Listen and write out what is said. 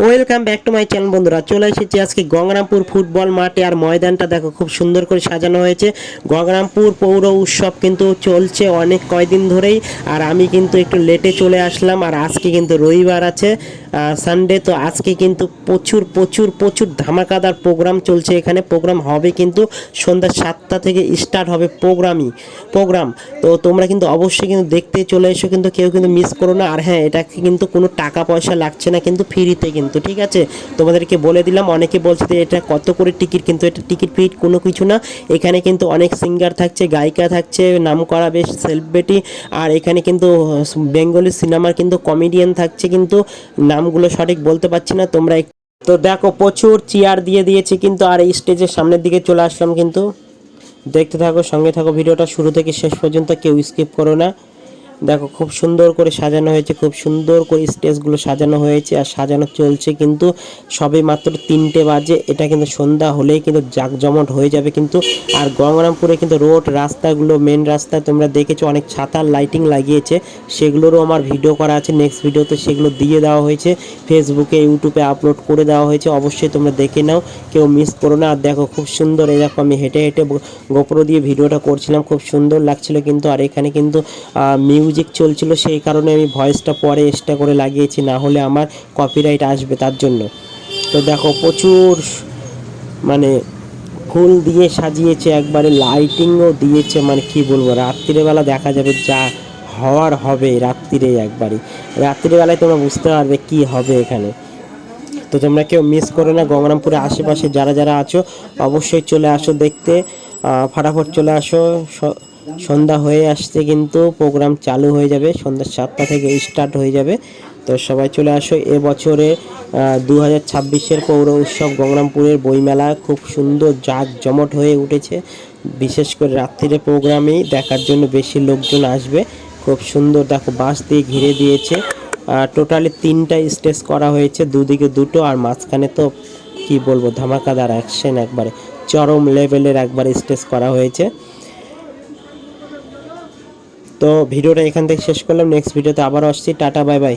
Welcome back to my channel. বন্ধুরা, চলে এসেছি আজকে গঙ্গারামপুর ফুটবল মাঠে। আর ময়দানটা দেখো খুব সুন্দর করে সাজানো হয়েছে। গঙ্গারামপুর পৌর উৎসব কিন্তু চলছে অনেক কয়দিন ধরেই। আর আমি কিন্তু একটু লেটে চলে আসলাম। আর আজকে কিন্তু রবিবার আছে, সানডে। তো আজকে কিন্তু প্রচুর প্রচুর প্রচুর ধামাকাদার প্রোগ্রাম চলছে এখানে। প্রোগ্রাম হবে কিন্তু সন্ধ্যা 7টা থেকে স্টার্ট হবে প্রোগ্রাম। তো তোমরা কিন্তু অবশ্যই কিন্তু দেখতে চলে এসো, কিন্তু কেউ কিন্তু মিস করো না। আর হ্যাঁ, এটা কিন্তু কোনো টাকা পয়সা লাগছে না, কিন্তু ফ্রিতে কিন্তু, ঠিক আছে? তোমাদেরকে বলে দিলাম। অনেকে বলছে যে এটা কত করে টিকিট, কিন্তু এটা টিকিট ফ্রি কোনো কিছু না। এখানে কিন্তু অনেক সিঙ্গার থাকছে, গায়িকা থাকছে, নাম করা বেশ সেলিব্রিটি। আর এখানে কিন্তু বেঙ্গলি সিনেমার কিন্তু কমেডিয়ান থাকছে, কিন্তু নামগুলো সঠিক বলতে পারছি না। তোমরা তো দেখো প্রচুর চেয়ার দিয়ে দিয়েছে কিন্তু। আর এই স্টেজের সামনের দিকে চলে আসলাম কিন্তু। দেখতে থাকো, সঙ্গে থাকো, ভিডিওটা শুরু থেকে শেষ পর্যন্ত কেউ স্কিপ করো না। দেখো খুব সুন্দর করে সাজানো হয়েছে, খুব সুন্দর করে স্টেজগুলো সাজানো হয়েছে। আর সাজানো চলছে কিন্তু, সবে মাত্র 3টে বাজে। এটা কিন্তু সন্ধ্যা হলেই কিন্তু জাঁকজমট হয়ে যাবে কিন্তু। আর গঙ্গারামপুরে কিন্তু রোড রাস্তাগুলো, মেন রাস্তায় তোমরা দেখেছো অনেক ছাতার লাইটিং লাগিয়েছে, সেগুলোরও আমার ভিডিও করা আছে। নেক্সট ভিডিওতে সেগুলো দিয়ে দেওয়া হয়েছে, ফেসবুকে ইউটিউবে আপলোড করে দেওয়া হয়েছে। অবশ্যই তোমরা দেখে নাও, কেউ মিস করো না। আর দেখো খুব সুন্দর, এই দেখো আমি হেঁটে হেঁটে গোপ্রো দিয়ে ভিডিওটা করছিলাম, খুব সুন্দর লাগছিল কিন্তু। আর এখানে কিন্তু মিউজিক চলছিল, সেই কারণে আমি ভয়েসটা পরে এক্সট্রা করে লাগিয়েছি, না হলে আমার কপিরাইট আসবে তার জন্য। তো দেখো প্রচুর মানে ফুল দিয়ে সাজিয়েছে, একবারে লাইটিংও দিয়েছে। মানে কি বলবো, রাত্রিবেলা দেখা যাবে যা হওয়ার হবে রাত্রিরে। একবারে রাত্রিবেলায় তোমরা বুঝতে পারবে কি হবে এখানে। তো তোমরা কেউ মিস করো না। গঙ্গারামপুরের আশেপাশে যারা যারা আছো অবশ্যই চলে আসো দেখতে। ফাটাফট চলে আসো। সন্ধ্যা হয়ে আসছে কিন্তু, প্রোগ্রাম চালু হয়ে যাবে সন্ধ্যা 7টা থেকে স্টার্ট হয়ে যাবে। তো সবাই চলে আসো। এবছরে 2026-এর পৌর উৎসব গঙ্গারামপুরের বইমেলা খুব সুন্দর জাঁকজমট হয়ে উঠেছে। বিশেষ করে রাত্রিরে প্রোগ্রামেই দেখার জন্য বেশি লোকজন আসবে। খুব সুন্দর, দেখো বাঁশ দিয়ে ঘিরে দিয়েছে। টোটালি 3টা স্টেজ করা হয়েছে, দুদিকে দুটো। আর মাঝখানে তো কি বলবো, ধামাকাদার অ্যাকশন, একবারে চরম লেভেলের একবার স্টেজ করা হয়েছে। তো ভিডিওটা এখান থেকে শেষ করলাম। নেক্সট ভিডিওতে আবারও আসছি। Tata, bye bye.